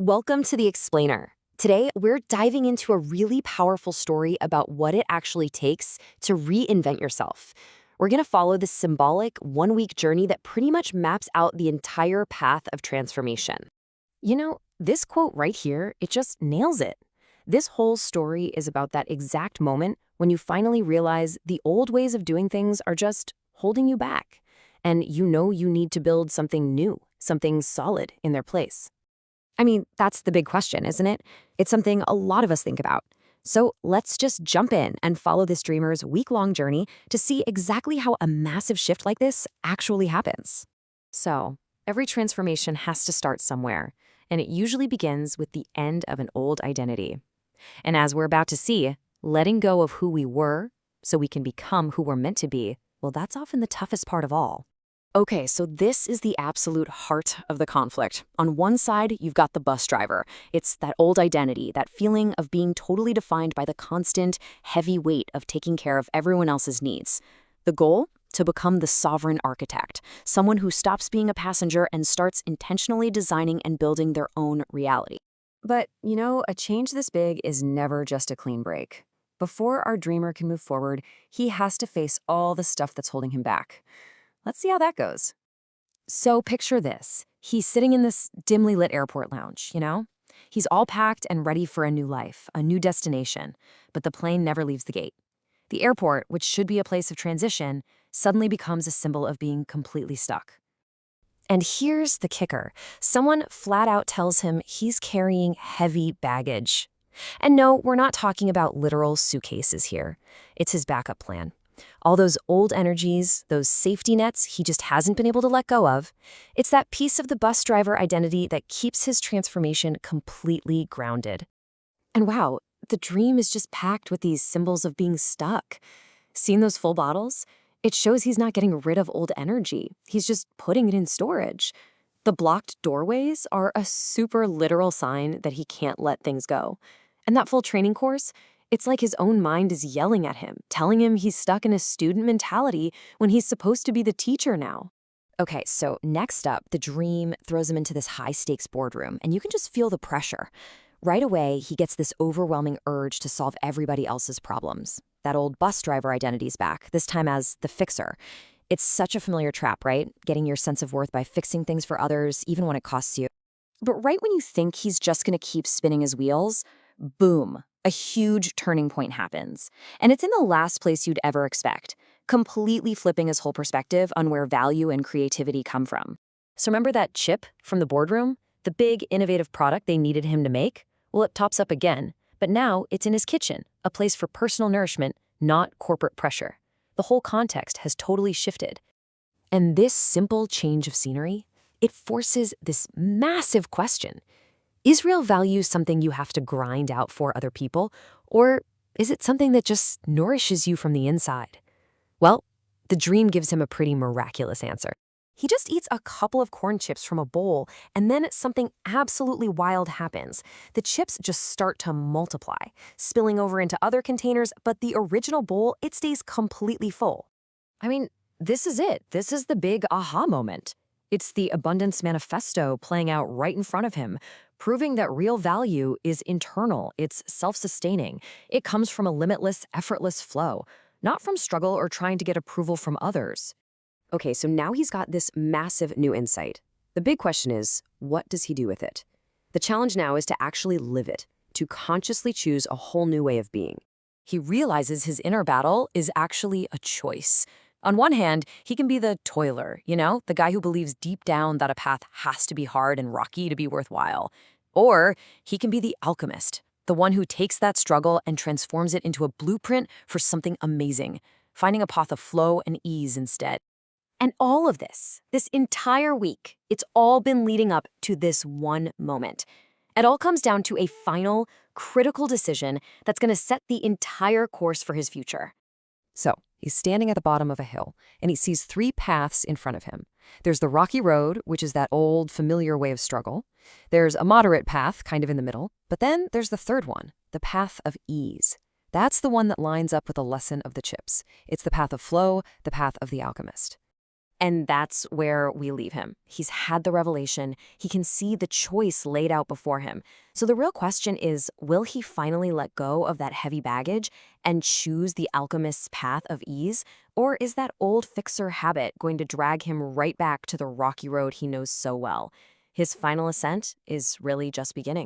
Welcome to The Explainer. Today, we're diving into a really powerful story about what it actually takes to reinvent yourself. We're going to follow this symbolic one-week journey that pretty much maps out the entire path of transformation. This quote right here, it just nails it. This whole story is about that exact moment when you finally realize the old ways of doing things are just holding you back. And you know you need to build something new, something solid in their place. That's the big question, isn't it? It's something a lot of us think about. So let's just jump in and follow this dreamer's week-long journey to see exactly how a massive shift like this actually happens. So, every transformation has to start somewhere, and it usually begins with the end of an old identity. And as we're about to see, letting go of who we were so we can become who we're meant to be, well, that's often the toughest part of all. Okay, so this is the absolute heart of the conflict. On one side, you've got the bus driver. It's that old identity, that feeling of being totally defined by the constant, heavy weight of taking care of everyone else's needs. The goal? To become the sovereign architect, someone who stops being a passenger and starts intentionally designing and building their own reality. But, a change this big is never just a clean break. Before our dreamer can move forward, he has to face all the stuff that's holding him back. Let's see how that goes. So picture this. He's sitting in this dimly lit airport lounge, He's all packed and ready for a new life, a new destination, but the plane never leaves the gate. The airport, which should be a place of transition, suddenly becomes a symbol of being completely stuck. And here's the kicker. Someone flat out tells him he's carrying heavy baggage. And no, we're not talking about literal suitcases here. It's his backup plan. All those old energies, those safety nets he just hasn't been able to let go of. It's that piece of the bus driver identity that keeps his transformation completely grounded. And wow, the dream is just packed with these symbols of being stuck. Seen those full bottles? It shows he's not getting rid of old energy. He's just putting it in storage. The blocked doorways are a super literal sign that he can't let things go. And that full training course? It's like his own mind is yelling at him, telling him he's stuck in a student mentality when he's supposed to be the teacher now. Okay, so next up, the dream throws him into this high-stakes boardroom, and you can just feel the pressure. Right away, he gets this overwhelming urge to solve everybody else's problems. That old bus driver identity's back, this time as the fixer. It's such a familiar trap, right? Getting your sense of worth by fixing things for others, even when it costs you. But right when you think he's just going to keep spinning his wheels, boom. A huge turning point happens. And it's in the last place you'd ever expect, completely flipping his whole perspective on where value and creativity come from. So remember that chip from the boardroom? The big, innovative product they needed him to make? Well, it pops up again, but now it's in his kitchen, a place for personal nourishment, not corporate pressure. The whole context has totally shifted. And this simple change of scenery, it forces this massive question. Is real value something you have to grind out for other people, or is it something that just nourishes you from the inside? Well, the dream gives him a pretty miraculous answer. He just eats a couple of corn chips from a bowl, and then something absolutely wild happens. The chips just start to multiply, spilling over into other containers, but the original bowl, it stays completely full. This is it. This is the big aha moment. It's the abundance manifesto playing out right in front of him, proving that real value is internal, it's self-sustaining. It comes from a limitless, effortless flow, not from struggle or trying to get approval from others. Okay, so now he's got this massive new insight. The big question is, what does he do with it? The challenge now is to actually live it, to consciously choose a whole new way of being. He realizes his inner battle is actually a choice. On one hand, he can be the toiler, the guy who believes deep down that a path has to be hard and rocky to be worthwhile. Or he can be the alchemist, the one who takes that struggle and transforms it into a blueprint for something amazing, finding a path of flow and ease instead. And all of this entire week, it's all been leading up to this one moment. It all comes down to a final, critical decision that's going to set the entire course for his future. So, he's standing at the bottom of a hill, and he sees three paths in front of him. There's the rocky road, which is that old, familiar way of struggle. There's a moderate path, kind of in the middle. But then there's the third one, the path of ease. That's the one that lines up with the lesson of the chips. It's the path of flow, the path of the alchemist. And that's where we leave him. He's had the revelation. He can see the choice laid out before him. So the real question is, will he finally let go of that heavy baggage and choose the alchemist's path of ease? Or is that old fixer habit going to drag him right back to the rocky road he knows so well? His final ascent is really just beginning.